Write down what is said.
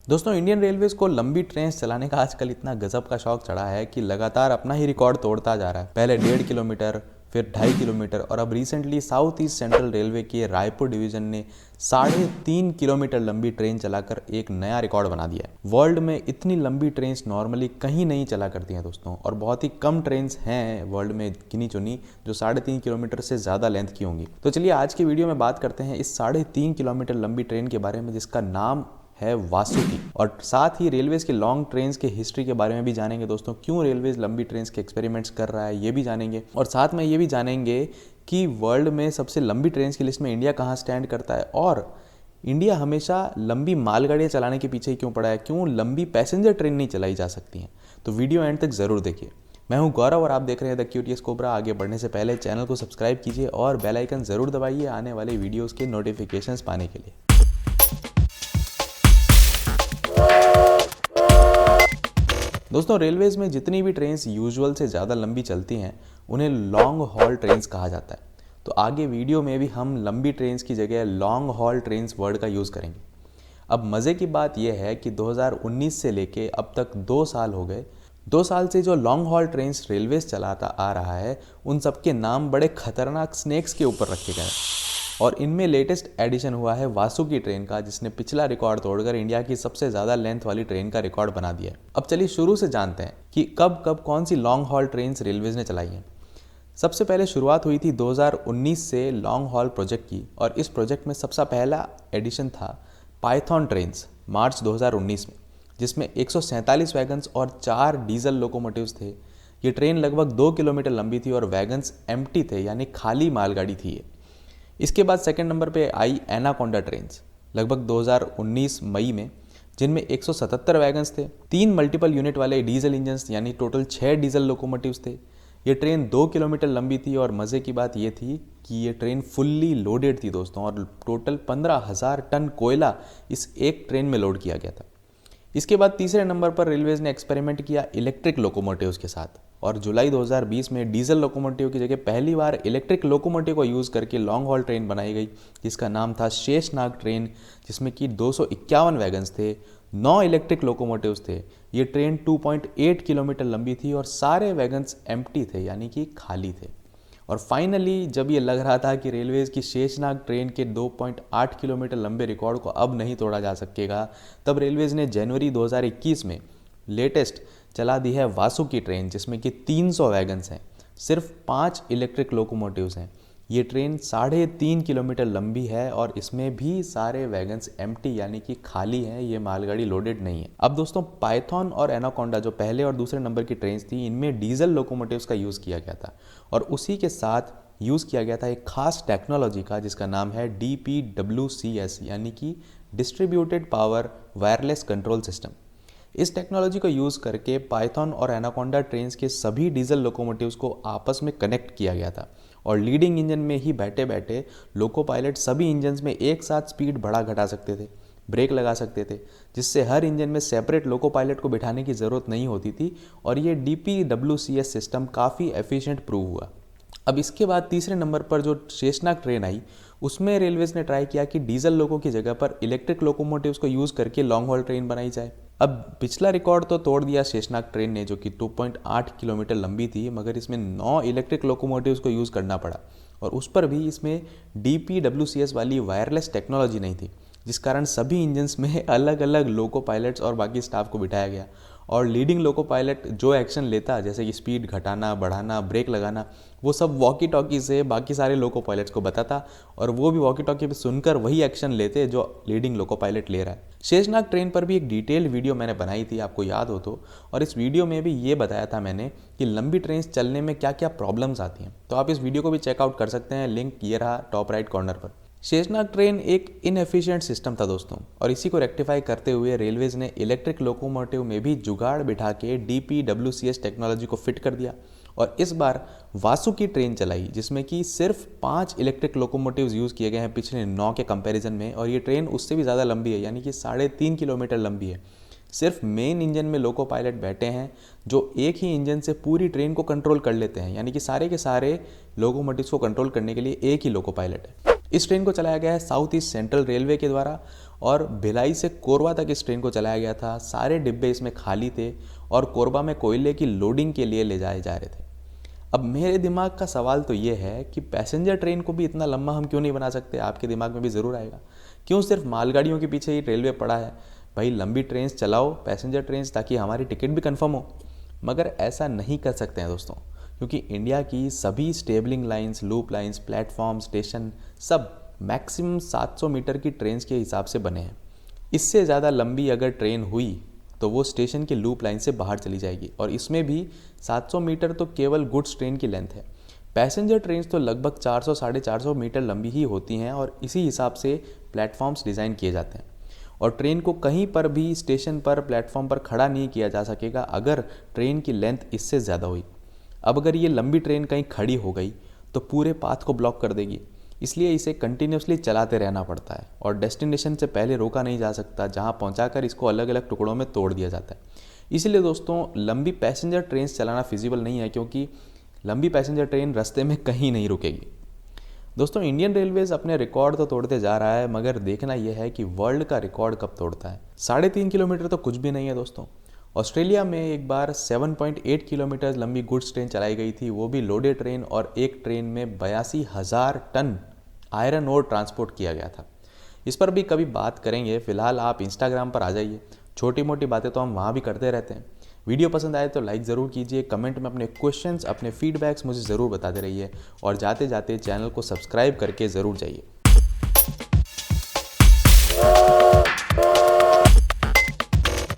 दोस्तों, Indian railways को लंबी ट्रेन चलाने का आजकल इतना गजब का शौक चढ़ा है कि लगातार अपना ही रिकॉर्ड तोड़ता जा रहा है। पहले 1.5 किलोमीटर, फिर 2.5 किलोमीटर और अब recently south east central railway के रायपुर डिवीजन ने 3.5 किलोमीटर लंबी ट्रेन चलाकर एक नया रिकॉर्ड बना दिया है। वर्ल्ड में इतनी लंबी ट्रेन नॉर्मली कहीं नहीं चला करती हैं दोस्तों, और बहुत ही कम ट्रेन हैं वर्ल्ड में गिनी चुनी जो 3.5 किलोमीटर से ज़्यादा लेंथ की होंगी। तो चलिए आज की वीडियो में बात करते हैं इस 3.5 किलोमीटर लंबी ट्रेन के बारे में, जिसका नाम है वासुकी। और साथ ही रेलवेज के लॉन्ग ट्रेन्स के हिस्ट्री के बारे में भी जानेंगे दोस्तों, क्यों रेलवेज लंबी ट्रेन्स के एक्सपेरिमेंट्स कर रहा है ये भी जानेंगे। और साथ में ये भी जानेंगे कि वर्ल्ड में सबसे लंबी ट्रेन्स की लिस्ट में इंडिया कहाँ स्टैंड करता है, और इंडिया हमेशा लंबी मालगाड़ियाँ चलाने के पीछे ही क्यों पड़ा है, क्यों लंबी पैसेंजर ट्रेन नहीं चलाई जा सकती हैं। तो वीडियो एंड तक ज़रूर देखिए। मैं हूं गौरव और आप देख रहे हैं द क्यूरियस कोबरा। आगे बढ़ने से पहले चैनल को सब्सक्राइब कीजिए और बेल आइकन ज़रूर दबाइए आने वाले वीडियोज़ के नोटिफिकेशंस पाने के लिए। दोस्तों, रेलवेज में जितनी भी ट्रेन्स यूजुअल से ज़्यादा लंबी चलती हैं उन्हें लॉन्ग हॉल ट्रेन्स कहा जाता है। तो आगे वीडियो में भी हम लंबी ट्रेन्स की जगह लॉन्ग हॉल ट्रेन्स वर्ड का यूज़ करेंगे। अब मज़े की बात यह है कि 2019 से लेके अब तक 2 साल हो गए। 2 साल से जो लॉन्ग हॉल ट्रेन्स रेलवेज चलाता आ रहा है उन सबके नाम बड़े खतरनाक स्नेक्स के ऊपर रखे गए हैं, और इनमें लेटेस्ट एडिशन हुआ है वासुकी ट्रेन का, जिसने पिछला रिकॉर्ड तोड़कर इंडिया की सबसे ज़्यादा लेंथ वाली ट्रेन का रिकॉर्ड बना दिया है। अब चलिए शुरू से जानते हैं कि कब कब कौन सी लॉन्ग हॉल ट्रेन्स रेलवेज ने चलाई हैं। सबसे पहले शुरुआत हुई थी 2019 से लॉन्ग हॉल प्रोजेक्ट की, और इस प्रोजेक्ट में सबसे पहला एडिशन था पाइथन ट्रेन्स मार्च 2019 में, जिसमें 147 वैगन्स और 4 डीजल लोकोमोटिव्स थे। ये ट्रेन लगभग 2 किलोमीटर लंबी थी और वैगन्स एम्प्टी थे, यानी खाली मालगाड़ी थी ये। इसके बाद सेकंड नंबर पे आई एनाकोंडा ट्रेन्स लगभग 2019 मई में, जिनमें 177 वैगन्स थे, 3 मल्टीपल यूनिट वाले डीजल इंजन्स, यानी टोटल 6 डीजल लोकोमोटिव्स थे। ये ट्रेन 2 किलोमीटर लंबी थी, और मज़े की बात ये थी कि ये ट्रेन फुल्ली लोडेड थी दोस्तों, और टोटल 15,000 टन कोयला इस एक ट्रेन में लोड किया गया था। इसके बाद तीसरे नंबर पर रेलवेज ने एक्सपेरिमेंट किया इलेक्ट्रिक लोकोमोटिव्स के साथ, और जुलाई 2020 में डीजल लोकोमोटिव की जगह पहली बार इलेक्ट्रिक लोकोमोटिव को यूज़ करके लॉन्ग हॉल ट्रेन बनाई गई, जिसका नाम था शेषनाग ट्रेन, जिसमें कि 251 वैगन्स थे, 9 इलेक्ट्रिक लोकोमोटिव्स थे। ये ट्रेन 2.8 किलोमीटर लंबी थी और सारे वैगन्स एम्प्टी थे, यानी कि खाली थे। और फाइनली जब ये लग रहा था कि रेलवेज की शेषनाग ट्रेन के 2.8 किलोमीटर लंबे रिकॉर्ड को अब नहीं तोड़ा जा सकेगा, तब रेलवेज ने जनवरी 2021 में लेटेस्ट चला दी है वासुकी ट्रेन, जिसमें कि 300 वैगन्स हैं, सिर्फ 5 इलेक्ट्रिक लोकोमोटिव्स हैं। ये ट्रेन 3.5 किलोमीटर लंबी है और इसमें भी सारे वैगन्स एम्प्टी, यानी कि खाली हैं, ये मालगाड़ी लोडेड नहीं है। अब दोस्तों, पाइथन और एनाकोंडा जो पहले और दूसरे नंबर की ट्रेन्स थी, इनमें डीजल लोकोमोटिव्स का यूज़ किया गया था, और उसी के साथ यूज़ किया गया था एक खास टेक्नोलॉजी का, जिसका नाम है DPWCS, यानी कि distributed power wireless control system. इस टेक्नोलॉजी को यूज़ करके पाइथन और एनाकोंडा ट्रेन्स के सभी डीजल लोकोमोटिव्स को आपस में कनेक्ट किया गया था, और लीडिंग इंजन में ही बैठे बैठे लोको पायलट सभी इंजन्स में एक साथ स्पीड बढ़ा घटा सकते थे, ब्रेक लगा सकते थे, जिससे हर इंजन में सेपरेट लोको पायलट को बिठाने की ज़रूरत नहीं होती थी, और ये DPWCS सिस्टम काफ़ी एफिशिएंट प्रूव हुआ। अब इसके बाद तीसरे नंबर पर जो शेषनाग ट्रेन आई, उसमें रेलवेज ने ट्राई किया कि डीजल लोको की जगह पर इलेक्ट्रिक लोकोमोटिव्स को यूज़ करके लॉन्ग हॉल ट्रेन बनाई जाए। अब पिछला रिकॉर्ड तो तोड़ दिया शेषनाग ट्रेन ने, जो कि 2.8 किलोमीटर लंबी थी, मगर इसमें 9 इलेक्ट्रिक लोकोमोटिव्स को यूज़ करना पड़ा, और उस पर भी इसमें DPWCS वाली वायरलेस टेक्नोलॉजी नहीं थी, जिस कारण सभी इंजन्स में अलग अलग लोको पायलट्स और बाकी स्टाफ को बिठाया गया, और लीडिंग लोको पायलट जो एक्शन लेता, जैसे कि स्पीड घटाना, बढ़ाना, ब्रेक लगाना, वो सब वॉकी टॉकी से बाकी सारे लोको पायलट्स को बताता, और वो भी वॉकी टॉकी पे सुनकर वही एक्शन लेते जो लीडिंग लोको पायलट ले रहा है। शेषनाग ट्रेन पर भी एक डिटेल्ड वीडियो मैंने बनाई थी, आपको याद हो तो, और इस वीडियो में भी ये बताया था मैंने कि लंबी ट्रेन चलने में क्या क्या प्रॉब्लम्स आती हैं। तो आप इस वीडियो को भी चेकआउट कर सकते हैं, लिंक ये रहा टॉप राइट कॉर्नर पर। शेषनाग ट्रेन एक इनएफिशिएंट सिस्टम था दोस्तों, और इसी को रेक्टिफाई करते हुए रेलवेज ने इलेक्ट्रिक लोकोमोटिव में भी जुगाड़ बिठा के DPWCS टेक्नोलॉजी को फिट कर दिया, और इस बार वासुकी ट्रेन चलाई, जिसमें कि सिर्फ 5 इलेक्ट्रिक लोकोमोटिव्स यूज़ किए गए हैं पिछले 9 के कंपैरिजन में, और ये ट्रेन उससे भी ज़्यादा लंबी है, यानी कि 3.5 किलोमीटर लंबी है। सिर्फ मेन इंजन में लोको पायलट बैठे हैं, जो एक ही इंजन से पूरी ट्रेन को कंट्रोल कर लेते हैं, यानी कि सारे के सारे लोकोमोटिव्स को कंट्रोल करने के लिए एक ही लोको पायलट है। इस ट्रेन को चलाया गया है साउथ ईस्ट सेंट्रल रेलवे के द्वारा और भिलाई से कोरबा तक इस ट्रेन को चलाया गया था। सारे डिब्बे इसमें खाली थे और कोरबा में कोयले की लोडिंग के लिए ले जाए जा रहे थे। अब मेरे दिमाग का सवाल तो ये है कि पैसेंजर ट्रेन को भी इतना लंबा हम क्यों नहीं बना सकते। आपके दिमाग में भी ज़रूर आएगा, क्यों सिर्फ मालगाड़ियों के पीछे ही रेलवे पड़ा है। भाई लंबी ट्रेन चलाओ, पैसेंजर ट्रेन, ताकि हमारी टिकट भी कंफर्म हो। मगर ऐसा नहीं कर सकते हैं दोस्तों, क्योंकि इंडिया की सभी स्टेबलिंग lines, loop lines, platform, station सब मैक्सिमम 700 मीटर की ट्रेन के हिसाब से बने हैं। इससे ज़्यादा लंबी अगर ट्रेन हुई तो वो स्टेशन की लूप लाइन से बाहर चली जाएगी, और इसमें भी 700 मीटर तो केवल गुड्स ट्रेन की लेंथ है। पैसेंजर ट्रेन तो लगभग 400 साढ़े 400 मीटर लंबी ही होती हैं और इसी हिसाब से प्लेटफॉर्म्स डिज़ाइन किए जाते हैं। और ट्रेन को कहीं पर भी स्टेशन पर, प्लेटफॉर्म पर खड़ा नहीं किया जा सकेगा अगर ट्रेन की लेंथ इससे ज़्यादा हुई। अब अगर ये लंबी ट्रेन कहीं खड़ी हो गई तो पूरे पाथ को ब्लॉक कर देगी, इसलिए इसे कंटिन्यूसली चलाते रहना पड़ता है और डेस्टिनेशन से पहले रोका नहीं जा सकता, जहां पहुंचाकर इसको अलग अलग टुकड़ों में तोड़ दिया जाता है। इसलिए दोस्तों लंबी पैसेंजर ट्रेन चलाना फिजिबल नहीं है, क्योंकि लंबी पैसेंजर ट्रेन रास्ते में कहीं नहीं रुकेगी। दोस्तों इंडियन रेलवेज अपने रिकॉर्ड तो तोड़ते जा रहा है, मगर देखना यह है कि वर्ल्ड का रिकॉर्ड कब तोड़ता है। 3.5 किलोमीटर तो कुछ भी नहीं है दोस्तों। ऑस्ट्रेलिया में एक बार 7.8 किलोमीटर लंबी गुड्स ट्रेन चलाई गई थी, वो भी लोडेड ट्रेन, और एक ट्रेन में 82,000 टन आयरन ओर ट्रांसपोर्ट किया गया था। इस पर भी कभी बात करेंगे। फिलहाल आप इंस्टाग्राम पर आ जाइए, छोटी मोटी बातें तो हम वहाँ भी करते रहते हैं। वीडियो पसंद आए तो लाइक ज़रूर कीजिए, कमेंट में अपने क्वेश्चंस, अपने फीडबैक्स मुझे ज़रूर बताते रहिए, और जाते जाते चैनल को सब्सक्राइब करके ज़रूर जाइए।